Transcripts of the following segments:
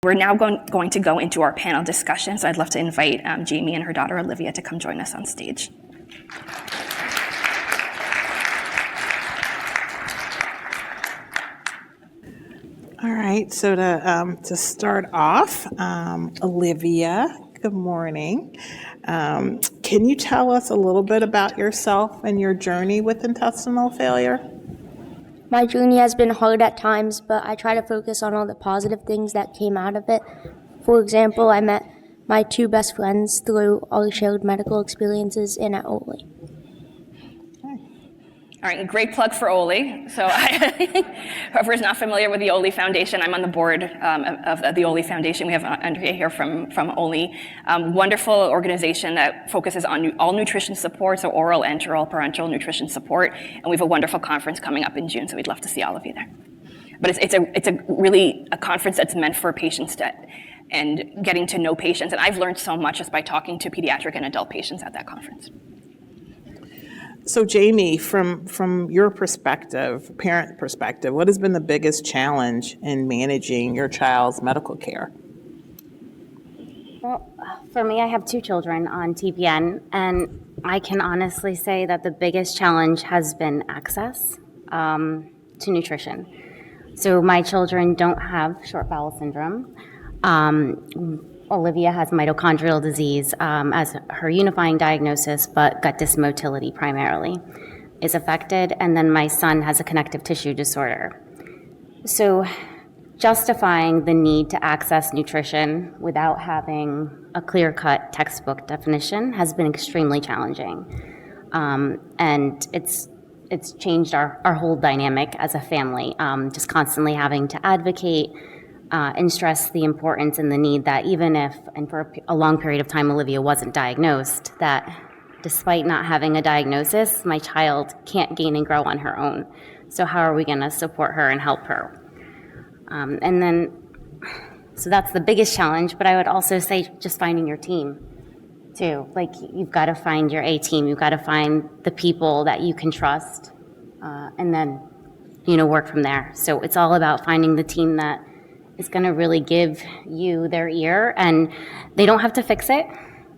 We're now going to go into our panel discussion, so I'd love to invite Jayme and her daughter Olivia to come join us on stage. All right, so to start off, Olivia, good morning. Can you tell us a little bit about yourself and your journey with intestinal failure? My journey has been hard at times, but I try to focus on all the positive things that came out of it. For example, I met my two best friends through our shared medical experiences in at Ole. All right, great plug for Ole. So whoever is not familiar with the Ole Foundation, I'm on the board of the Ole Foundation. We have Andrea here from Ole. Wonderful organization that focuses on all nutrition support, so oral, enteral, parenteral nutrition support. And we have a wonderful conference coming up in June, so we'd love to see all of you there. But it's a really a conference that's meant for patients and getting to know patients. And I've learned so much just by talking to pediatric and adult patients at that conference. So Jayme, from your perspective, parent perspective, what has been the biggest challenge in managing your child's medical care? Well, for me, I have two children on TPN, and I can honestly say that the biggest challenge has been access to nutrition. So my children don't have short bowel syndrome. Olivia has mitochondrial disease as her unifying diagnosis, but gut dysmotility primarily is affected. And then my son has a connective tissue disorder. So justifying the need to access nutrition without having a clear-cut textbook definition has been extremely challenging. And it's changed our whole dynamic as a family, just constantly having to advocate and stress the importance and the need that even if, and for a long period of time, Olivia wasn't diagnosed, that despite not having a diagnosis, my child can't gain and grow on her own. So how are we going to support her and help her? So that's the biggest challenge, but I would also say just finding your team too. Like, you've got to find your A team, you've got to find the people that you can trust, and then, work from there. So it's all about finding the team that is going to really give you their ear, and they don't have to fix it.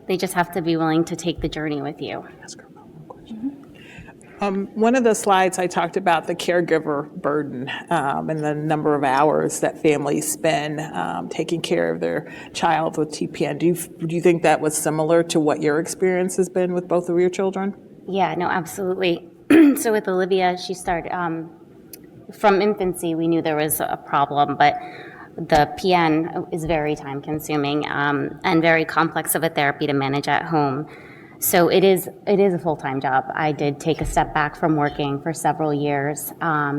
They just have to be willing to take the journey with you. One of the slides I talked about the caregiver burden and the number of hours that families spend taking care of their child with TPN. Do you think that was similar to what your experience has been with both of your children? Yeah, no, absolutely. So with Olivia, she started from infancy. We knew there was a problem, but the PN is very time consuming and very complex of a therapy to manage at home. So it is a full-time job. I did take a step back from working for several years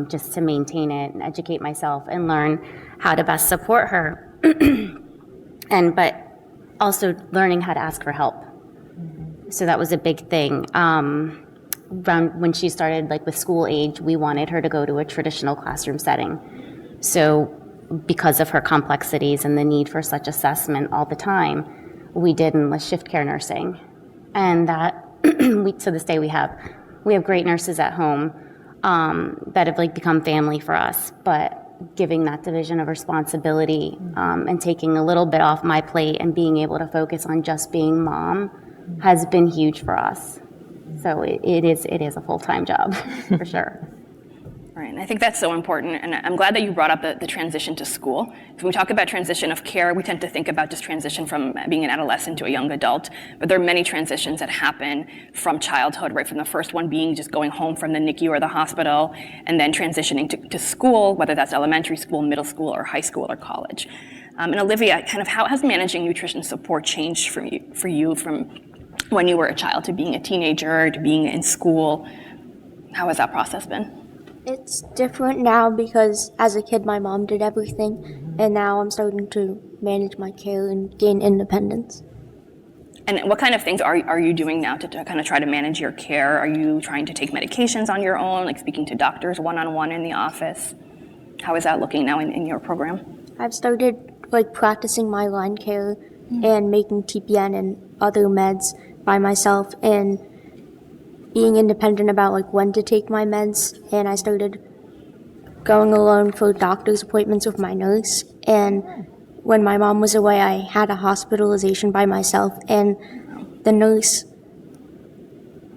just to maintain it and educate myself and learn how to best support her. But also learning how to ask for help. So that was a big thing. Around when she started, like with school age, we wanted her to go to a traditional classroom setting. So because of her complexities and the need for such assessment all the time, we did enlist shift care nursing. And that, to this day, we have great nurses at home that have become family for us. But giving that division of responsibility and taking a little bit off my plate and being able to focus on just being mom has been huge for us. So it is a full-time job for sure. Right, and I think that's so important, and I'm glad that you brought up the transition to school. Because when we talk about transition of care, we tend to think about just transition from being an adolescent to a young adult, but there are many transitions that happen from childhood, right? From the first one being just going home from the NICU or the hospital, and then transitioning to school, whether that's elementary school, middle school, or high school, or college. And Olivia, kind of how has managing nutrition support changed for you from when you were a child to being a teenager to being in school? How has that process been? It's different now because as a kid my mom did everything, and now I'm starting to manage my care and gain independence. And what kind of things are you doing now to kind of try to manage your care? Are you trying to take medications on your own, like speaking to doctors one-on-one in the office? How is that looking now in your program? I've started practicing my line care and making TPN and other meds by myself, and being independent about when to take my meds, and I started going alone for doctor's appointments with my nurse, and when my mom was away, I had a hospitalization by myself, and the nurse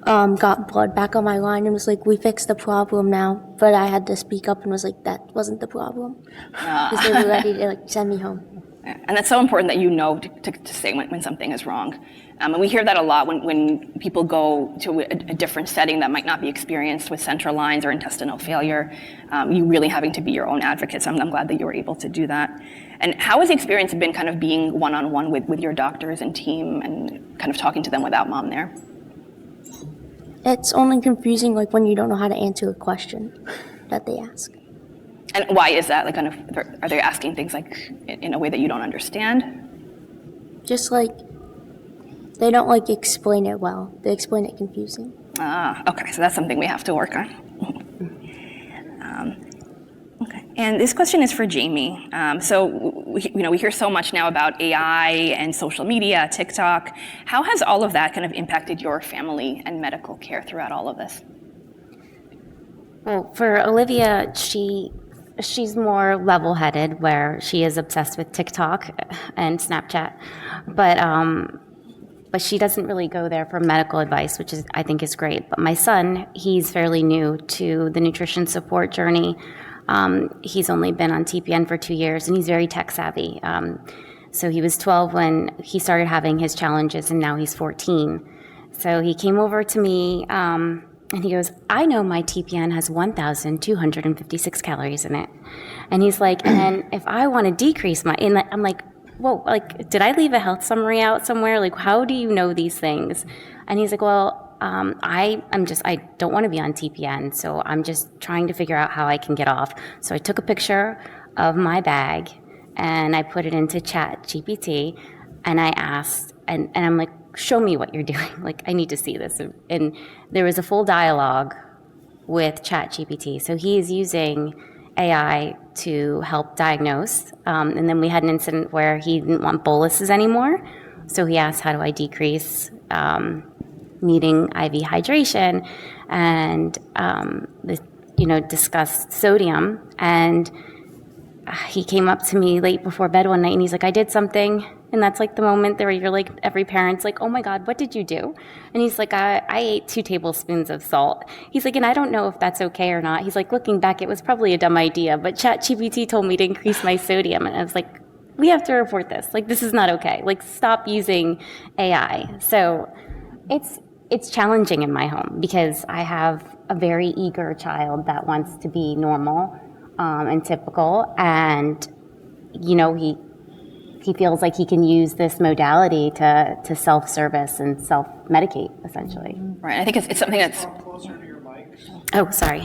got blood back on my line and was like, "We fixed the problem now." But I had to speak up and was like, "That wasn't the problem," because they were ready to like send me home. And that's so important that you know to say when something is wrong. And we hear that a lot when people go to a different setting that might not be experienced with central lines or intestinal failure. You really having to be your own advocate. So I'm glad that you were able to do that. And how has the experience been kind of being one-on-one with your doctors and team and kind of talking to them without mom there? It's only confusing like when you don't know how to answer a question that they ask. And why is that? Like, kind of, are they asking things like in a way that you don't understand? Just like they don't like explain it well. They explain it confusing. Okay, so that's something we have to work on. Okay, and this question is for Jayme. So we hear so much now about AI and social media, TikTok. How has all of that kind of impacted your family and medical care throughout all of this? Well, for Olivia, she's more level-headed, where she is obsessed with TikTok and Snapchat, but she doesn't really go there for medical advice, which I think is great. But my son, he's fairly new to the nutrition support journey. He's only been on TPN for 2 years, and he's very tech savvy. So he was 12 when he started having his challenges, and now he's 14. So he came over to me, and he goes, "I know my TPN has 1,256 calories in it." And he's like, "And if I want to decrease I'm like, "Whoa, like, did I leave a health summary out somewhere? Like, how do you know these things?" And he's like, "Well, I don't want to be on TPN, so I'm just trying to figure out how I can get off." So I took a picture of my bag and I put it into Chat GPT, and I asked, and I'm like, "Show me what you're doing. Like, I need to see this." And there was a full dialogue with Chat GPT. So he is using AI to help diagnose. And then we had an incident where he didn't want boluses anymore. So he asked, "How do I decrease needing IV hydration?" And discussed sodium. And he came up to me late before bed one night, and he's like, "I did something." And that's like the moment where you're like, every parent's like, "Oh my God, what did you do?" And he's like, I ate 2 tablespoons of salt. He's like, "And I don't know if that's okay or not." He's like, "Looking back, it was probably a dumb idea, but ChatGPT told me to increase my sodium." And I was like, "We have to report this. Like, this is not okay. Like, stop using AI." So it's challenging in my home because I have a very eager child that wants to be normal and typical. And, he feels like he can use this modality to self-service and self-medicate, essentially. Right. I think it's something that's. Closer to your mic. Oh, sorry.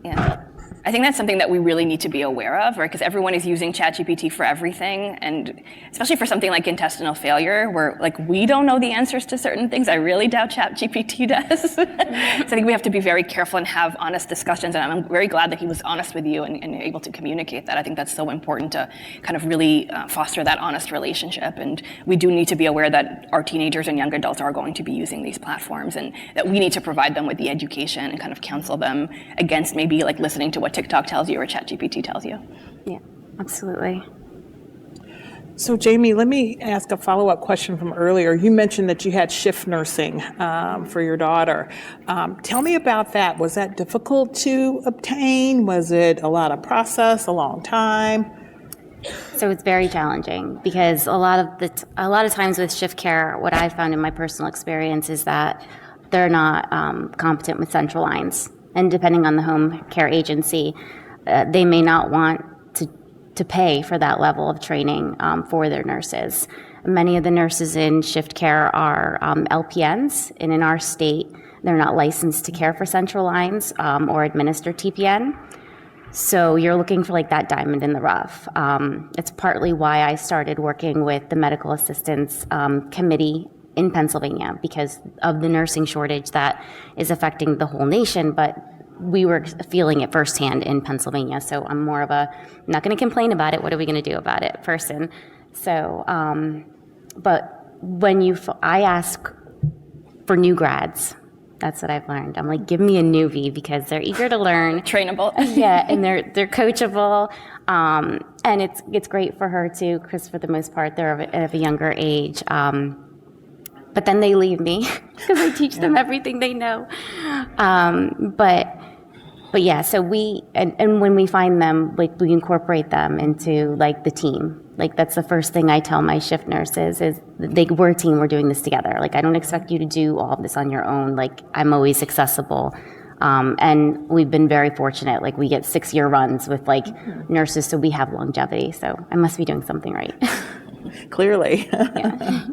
Yeah. I think that's something that we really need to be aware of, right? Because everyone is using ChatGPT for everything, and especially for something like intestinal failure, where like we don't know the answers to certain things. I really doubt ChatGPT does. So I think we have to be very careful and have honest discussions. And I'm very glad that he was honest with you and able to communicate that. I think that's so important to kind of really foster that honest relationship. And we do need to be aware that our teenagers and young adults are going to be using these platforms, and that we need to provide them with the education and kind of counsel them against maybe like listening to what TikTok tells you or ChatGPT tells you. Yeah, absolutely. So Jayme, let me ask a follow-up question from earlier. You mentioned that you had shift nursing for your daughter. Tell me about that. Was that difficult to obtain? Was it a lot of process, a long time? So it's very challenging because a lot of times with shift care, what I found in my personal experience is that they're not competent with central lines. And depending on the home care agency, they may not want to pay for that level of training for their nurses. Many of the nurses in shift care are LPNs, and in our state, they're not licensed to care for central lines or administer TPN. So you're looking for like that diamond in the rough. It's partly why I started working with the Medical Assistance Committee in Pennsylvania, because of the nursing shortage that is affecting the whole nation, but we were feeling it firsthand in Pennsylvania. So I'm more of a, I'm not going to complain about it, what are we going to do about it person. So, but when I ask for new grads, that's what I've learned. I'm like, give me a newbie because they're eager to learn. Trainable. Yeah, and they're coachable. And And it's great for her too, because for the most part, they're of a younger age. But then they leave me because I teach them everything they know. But yeah, so and when we find them, like we incorporate them into like the team. Like that's the first thing I tell my shift nurses is we're a team, we're doing this together. Like I don't expect you to do all of this on your own. Like I'm always accessible. And we've been very fortunate. Like we get 6-year runs with like nurses, so we have longevity. So I must be doing something right. Clearly. Yeah.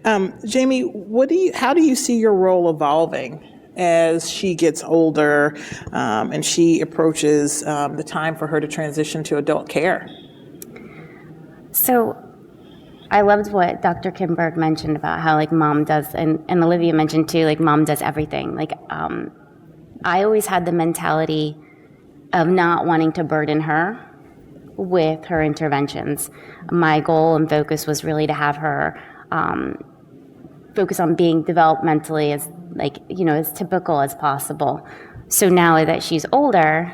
Jayme, how do you see your role evolving as she gets older and she approaches the time for her to transition to adult care? So I loved what Dr. Kinberg mentioned about how like mom does, and Olivia mentioned too, like mom does everything. Like I always had the mentality of not wanting to burden her with her interventions. My goal and focus was really to have her focus on being developmentally as like, you know, as typical as possible. So now that she's older,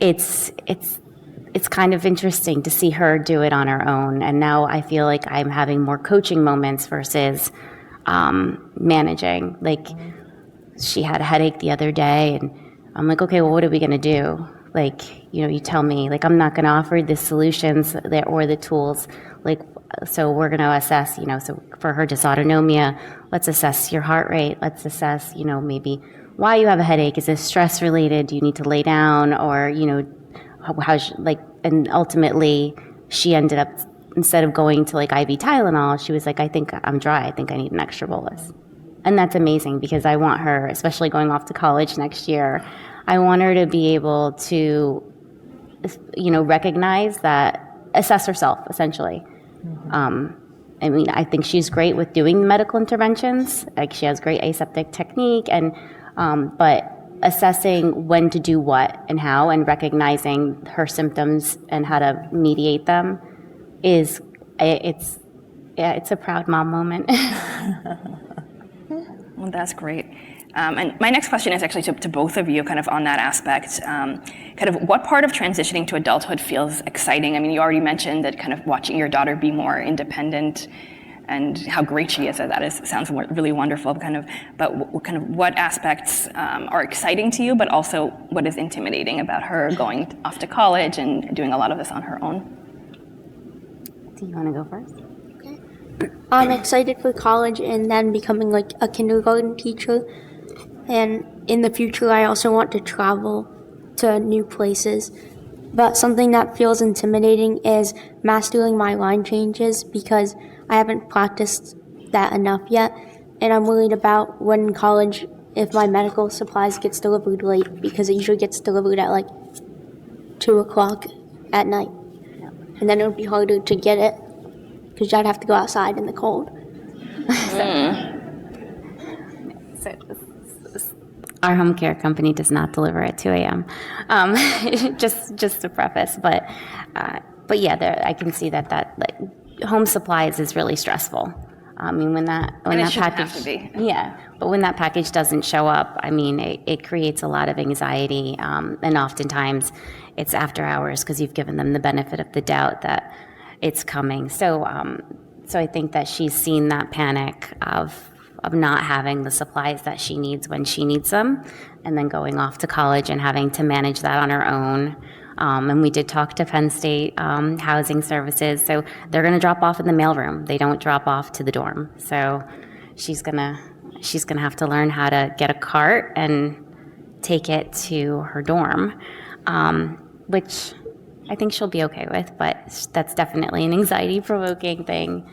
it's kind of interesting to see her do it on her own. And now I feel like I'm having more coaching moments versus managing. Like she had a headache the other day and I'm like, okay, well, what are we gonna do? Like, you know, you tell me, like, I'm not gonna offer the solutions or the tools. Like, so we're gonna assess, you know, so for her dysautonomia, let's assess your heart rate. Let's assess, you know, maybe why you have a headache. Is this stress related? Do you need to lay down? Or, you know, and ultimately she ended up, instead of going to like IV Tylenol, she was like, I think I'm dry. I think I need an extra bolus. And that's amazing because I want her, especially going off to college next year, I want her to be able to, you know, recognize that, assess herself essentially. I mean, I think she's great with doing medical interventions. Like she has great aseptic technique and, but assessing when to do what and how and recognizing her symptoms and how to mediate them it's a proud mom moment. Well, that's great. And my next question is actually to both of you, kind of on that aspect. Kind of what part of transitioning to adulthood feels exciting? I mean, you already mentioned that kind of watching your daughter be more independent and how great she is at that sounds really wonderful. But what aspects are exciting to you, but also what is intimidating about her going off to college and doing a lot of this on her own? Do you want to go first? I'm excited for college and then becoming like a kindergarten teacher. And in the future, I also want to travel to new places. But something that feels intimidating is mastering my line changes because I haven't practiced that enough yet. And I'm worried about when in college, if my medical supplies gets delivered late, because it usually gets delivered at like 2 o'clock at night. And then it would be harder to get it because I'd have to go outside in the cold. So, our home care company does not deliver at 2 a.m. Just to preface, but yeah, I can see that like home supplies is really stressful. I mean, when that package have to be. Yeah, but when that package doesn't show up, I mean, it creates a lot of anxiety, and oftentimes it's after hours because you've given them the benefit of the doubt that it's coming. So I think that she's seen that panic of not having the supplies that she needs when she needs them, and then going off to college and having to manage that on her own. And we did talk to Penn State Housing Services, so they're going to drop off in the mailroom. They don't drop off to the dorm. So she's gonna have to learn how to get a cart and take it to her dorm, which I think she'll be okay with, but that's definitely an anxiety-provoking thing.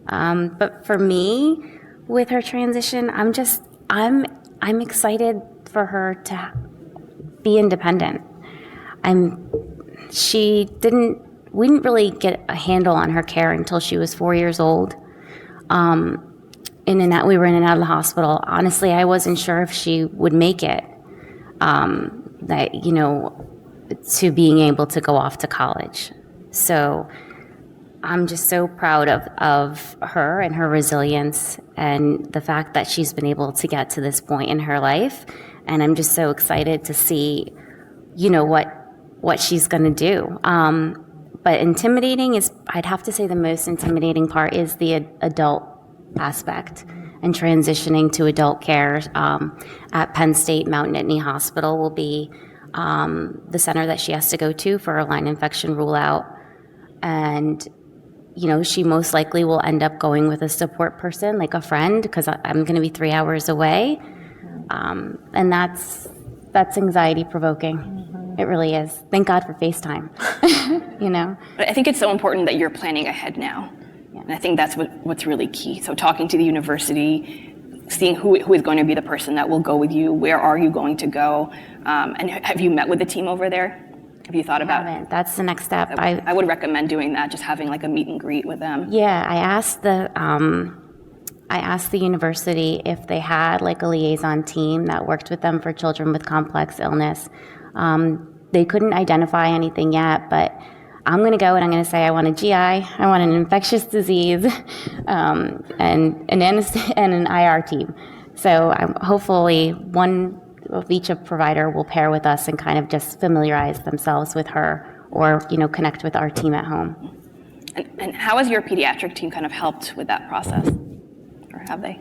But for me, with her transition, I'm excited for her to be independent. We didn't really get a handle on her care until she was 4 years old. We were in and out of the hospital. Honestly, I wasn't sure if she would make it. To being able to go off to college. So I'm just so proud of her and her resilience and the fact that she's been able to get to this point in her life. And I'm just so excited to see, what she's going to do. But intimidating is, I'd have to say the most intimidating part is the adult aspect and transitioning to adult care. At Penn State Mount Nittany Hospital will be the center that she has to go to for a line infection rule out. And, she most likely will end up going with a support person, like a friend, because I'm going to be 3 hours away. And that's anxiety provoking. It really is. Thank God for FaceTime, But I think it's so important that you're planning ahead now. Yeah. And I think that's what's really key. So talking to the university, seeing who is going to be the person that will go with you, where are you going to go, and have you met with the team over there? Have you thought about it? That's the next step. I would recommend doing that, just having like a meet and greet with them. Yeah, I asked the university if they had like a liaison team that worked with them for children with complex illness. They couldn't identify anything yet, but I'm going to go and I'm going to say I want a GI, I want an infectious disease, and an IR team. So hopefully one of each provider will pair with us and kind of just familiarize themselves with her, or connect with our team at home. And how has your pediatric team kind of helped with that process, or have they?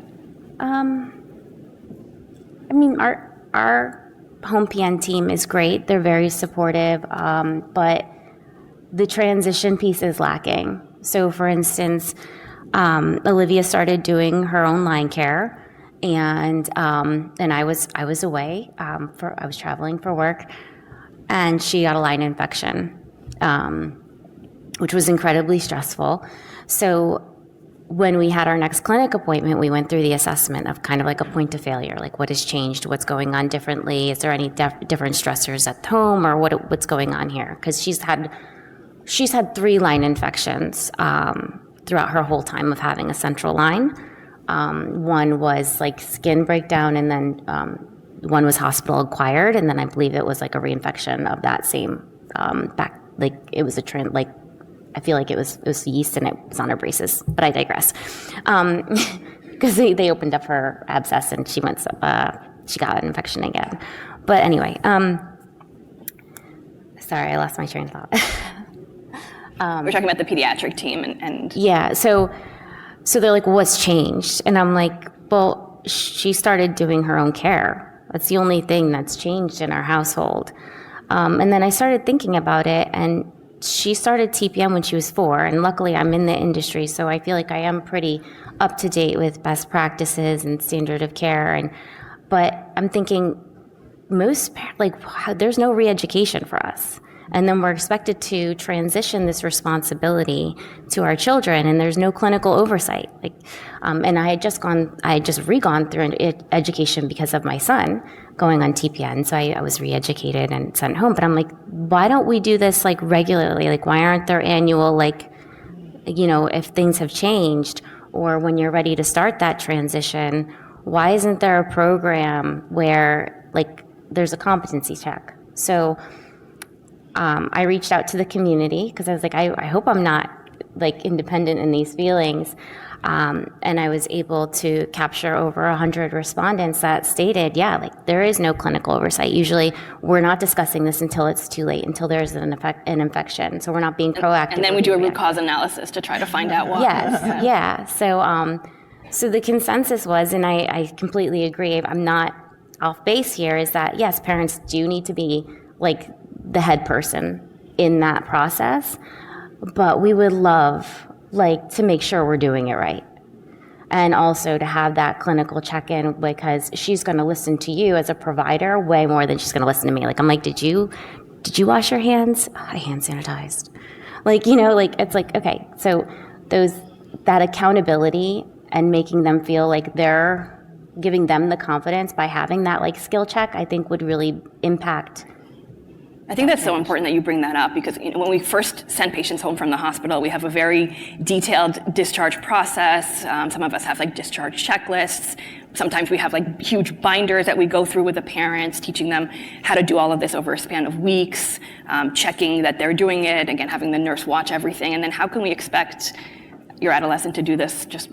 Our home PN team is great. They're very supportive, but the transition piece is lacking. So, for instance, Olivia started doing her own line care, and I was away. I was traveling for work, and she got a line infection, which was incredibly stressful. So when we had our next clinic appointment, we went through the assessment of kind of like a point of failure, like what has changed, what's going on differently, is there any different stressors at home, or what's going on here? Because she's had 3 line infections throughout her whole time of having a central line. One was like skin breakdown, and then one was hospital acquired, and then I believe it was like a reinfection of that same back. Like it was I feel like it was yeast and it was on her braces, but I digress. Because they opened up her abscess and she got an infection again. But anyway, sorry, I lost my train of thought. We're talking about the pediatric team and yeah, so they're like, what's changed? And I'm like, well, she started doing her own care. That's the only thing that's changed in our household. And then I started thinking about it, and she started TPN when she was 4, and luckily I'm in the industry, so I feel like I am pretty up to date with best practices and standard of care. But I'm thinking there's no re-education for us, and then we're expected to transition this responsibility to our children, and there's no clinical oversight. And I had just re-gone through an education because of my son going on TPN, so I was re-educated and sent home. But I'm like, why don't we do this regularly? Why aren't there annual, if things have changed, or when you're ready to start that transition, why isn't there a program where there's a competency check? So I reached out to the community because I was like, I hope I'm not independent in these feelings. And I was able to capture over 100 respondents that stated, there is no clinical oversight. Usually we're not discussing this until it's too late, until there's an infection. So we're not being proactive. And then we do a root cause analysis to try to find out why. Yes, yeah. So the consensus was, and I completely agree, I'm not off base here, is that yes, parents do need to be the head person in that process, but we would love to make sure we're doing it right. And also to have that clinical check-in, because she's going to listen to you as a provider way more than she's going to listen to me. I'm like, did you wash your hands? Oh, I hand sanitized. It's okay. So that accountability and making them feel like they're giving them the confidence by having that skill check, I think would really impact. I think that's so important that you bring that up, because when we first send patients home from the hospital, we have a very detailed discharge process. Some of us have discharge checklists. Sometimes we have huge binders that we go through with the parents, teaching them how to do all of this over a span of weeks, checking that they're doing it, again, having the nurse watch everything. And then how can we expect your adolescent to do this just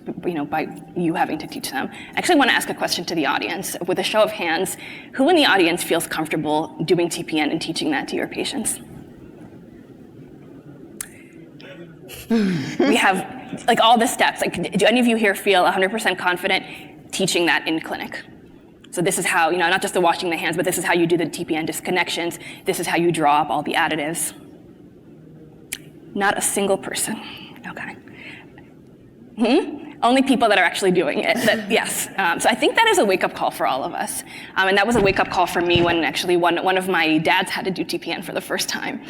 by you having to teach them? I actually want to ask a question to the audience. With a show of hands, who in the audience feels comfortable doing TPN and teaching that to your patients? We have like all the steps. Like, do any of you here feel 100% confident teaching that in clinic? So this is how, not just the washing the hands, but this is how you do the TPN disconnections. This is how you draw up all the additives. Not a single person. Okay. Only people that are actually doing it. Yes. So I think that is a wake-up call for all of us. And that was a wake-up call for me when actually one of my dads had to do TPN for the first time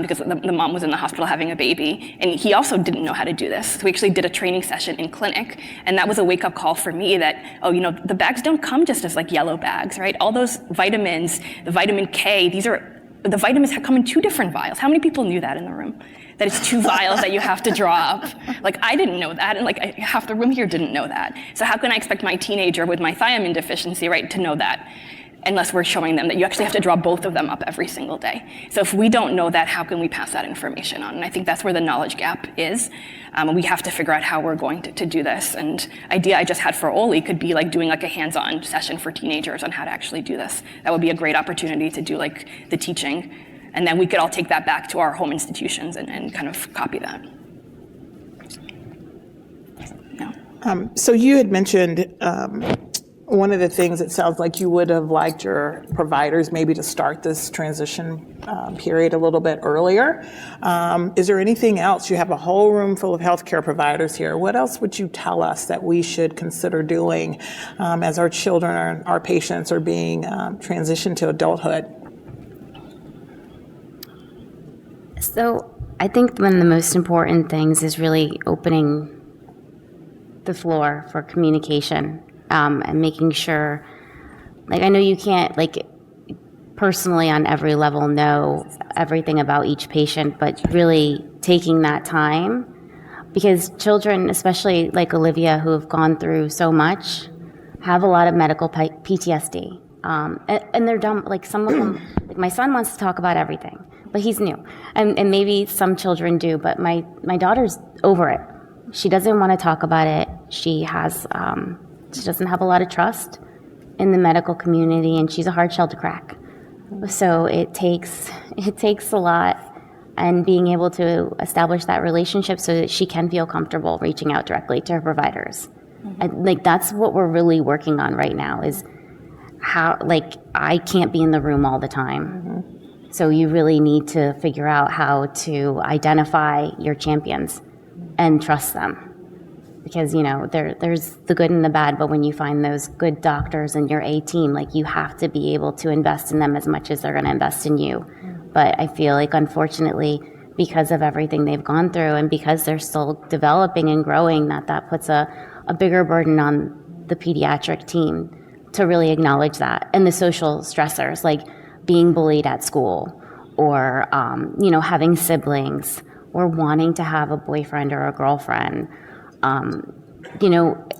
because the mom was in the hospital having a baby. And he also didn't know how to do this. So we actually did a training session in clinic. And that was a wake-up call for me that, the bags don't come just as like yellow bags, right? All those vitamins, the vitamin K, the vitamins come in 2 different vials. How many people knew that in the room? That it's 2 vials that you have to draw up. Like, I didn't know that, and like half the room here didn't know that. So how can I expect my teenager with my thiamine deficiency, right, to know that? Unless we're showing them that you actually have to draw both of them up every single day. So if we don't know that, how can we pass that information on? And I think that's where the knowledge gap is. And we have to figure out how we're going to do this. And idea I just had for Oli could be like doing like a hands-on session for teenagers on how to actually do this. That would be a great opportunity to do like the teaching. And then we could all take that back to our home institutions and kind of copy that. No. So you had mentioned one of the things it sounds like you would have liked your providers maybe to start this transition period a little bit earlier. Is there anything else? You have a whole room full of healthcare providers here. What else would you tell us that we should consider doing as our children or our patients are being transitioned to adulthood? So I think one of the most important things is really opening the floor for communication and making sure, like, I know you can't, like, personally on every level know everything about each patient, but really taking that time, because children, especially like Olivia, who have gone through so much, have a lot of medical PTSD. And they're dumb, like some of them, like my son wants to talk about everything, but he's new. And maybe some children do, but my daughter's over it. She doesn't want to talk about it. She doesn't have a lot of trust in the medical community, and she's a hard shell to crack. So it takes a lot, and being able to establish that relationship so that she can feel comfortable reaching out directly to her providers. Mm-hmm. And like that's what we're really working on right now is how, like, I can't be in the room all the time. Mm-hmm. So you really need to figure out how to identify your champions and trust them. Because, there's the good and the bad, but when you find those good doctors in your A team, like, you have to be able to invest in them as much as they're going to invest in you. But I feel like, unfortunately, because of everything they've gone through and because they're still developing and growing, that puts a bigger burden on the pediatric team to really acknowledge that. And the social stressors, like being bullied at school or, having siblings or wanting to have a boyfriend or a girlfriend.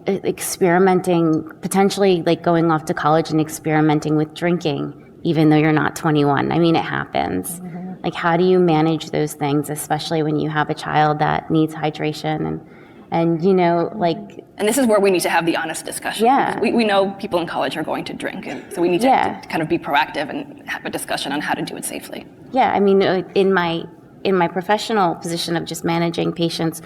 Experimenting, potentially like going off to college and experimenting with drinking, even though you're not 21. I mean, it happens. Mm-hmm. Like, how do you manage those things, especially when you have a child that needs hydration and And this is where we need to have the honest discussion. Yeah. We know people in college are going to drink, and so we need to kind of be proactive and have a discussion on how to do it safely. Yeah, I mean, in my professional position of just managing patients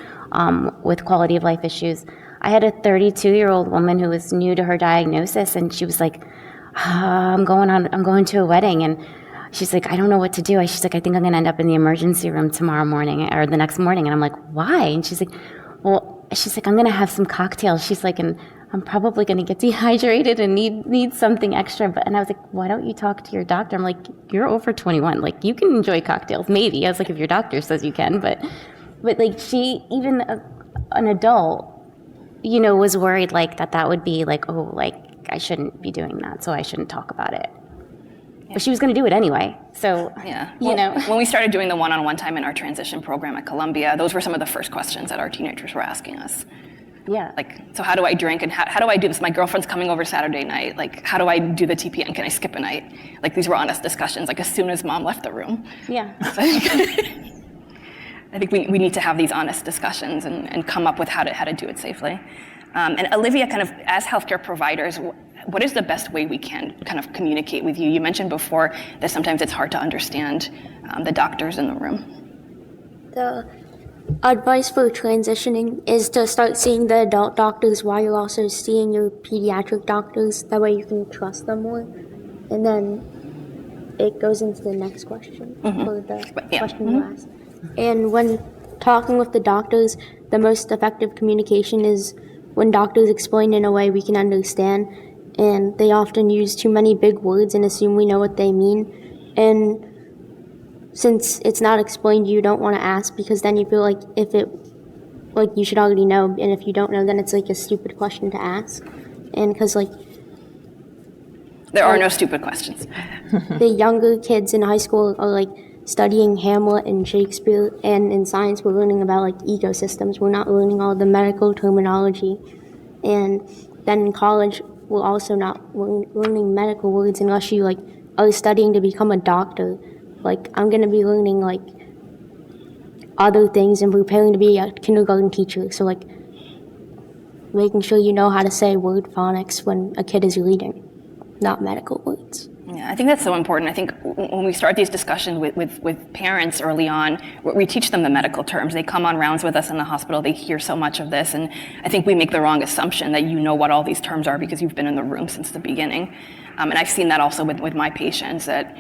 with quality of life issues, I had a 32-year-old woman who was new to her diagnosis, and she was like, I'm going to a wedding, and she's like, I don't know what to do. She's like, I think I'm going to end up in the emergency room tomorrow morning or the next morning. And I'm like, why? And she's like, I'm going to have some cocktails. She's like, and I'm probably going to get dehydrated and need something extra. And I was like, why don't you talk to your doctor? I'm like, you're over 21. Like, you can enjoy cocktails. Maybe. I was like, if your doctor says you can. But like, she, even an adult, was worried like that would be like, oh, like, I shouldn't be doing that, so I shouldn't talk about it. Yeah. But she was going to do it anyway. So, yeah. When we started doing the one-on-one time in our transition program at Columbia, those were some of the first questions that our teenagers were asking us. Yeah. Like, so how do I drink and how do I do this? My girlfriend's coming over Saturday night. Like, how do I do the TPN? Can I skip a night? Like, these were honest discussions, like, as soon as mom left the room. Yeah. So I think we need to have these honest discussions and come up with how to do it safely. And Olivia, kind of as healthcare providers, what is the best way we can kind of communicate with you? You mentioned before that sometimes it's hard to understand the doctors in the room. Advice for transitioning is to start seeing the adult doctors while you're also seeing your pediatric doctors. That way you can trust them more. And then it goes into the next question for the question you asked. And when talking with the doctors, the most effective communication is when doctors explain in a way we can understand. And they often use too many big words and assume we know what they mean. And since it's not explained, you don't want to ask because then you feel like you should already know, and if you don't know, then it's like a stupid question to ask. And because There are no stupid questions. the younger kids in high school are like studying Hamlet and Shakespeare, and in science we're learning about like ecosystems. We're not learning all the medical terminology. And then in college we're also not learning medical words unless you like are studying to become a doctor. Like, I'm going to be learning, like, other things and preparing to be a kindergarten teacher. So, like, making sure you know how to say word phonics when a kid is reading, not medical words. Yeah, I think that's so important. I think when we start these discussions with parents early on, we teach them the medical terms. They come on rounds with us in the hospital. They hear so much of this. And I think we make the wrong assumption that you know what all these terms are because you've been in the room since the beginning. And I've seen that also with my patients that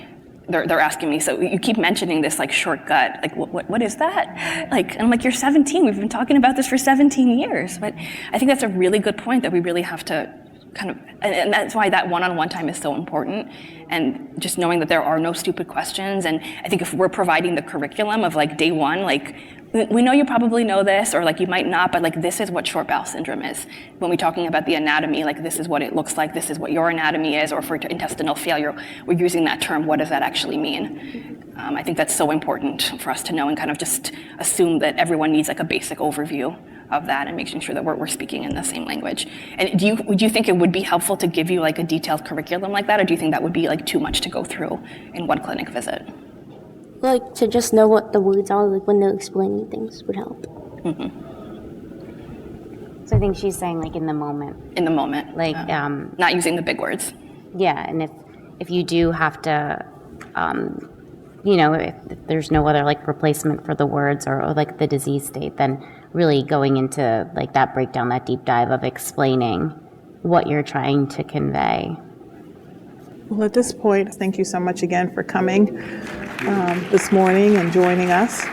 they're asking me, so you keep mentioning this like shortcut, like what is that? Like, and I'm like, you're 17, we've been talking about this for 17 years. But I think that's a really good point that we really have to kind of, and that's why that one-on-one time is so important. And just knowing that there are no stupid questions. And I think if we're providing the curriculum of like day one, like we know you probably know this, or like you might not, but like this is what short bowel syndrome is. When we're talking about the anatomy, like this is what it looks like, this is what your anatomy is, or for intestinal failure, we're using that term, what does that actually mean? I think that's so important for us to know and kind of just assume that everyone needs like a basic overview of that and making sure that we're speaking in the same language. And do you think it would be helpful to give you like a detailed curriculum like that, or do you think that would be like too much to go through in one clinic visit? Like, to just know what the words are, like when they're explaining things would help. So I think she's saying like in the moment. In the moment. Like, not using the big words. yeah, and if you do have to, you know, if there's no other like replacement for the words or like the disease state, then really going into like that breakdown, that deep dive of explaining what you're trying to convey. Well, at this point, thank you so much again for coming this morning and joining us.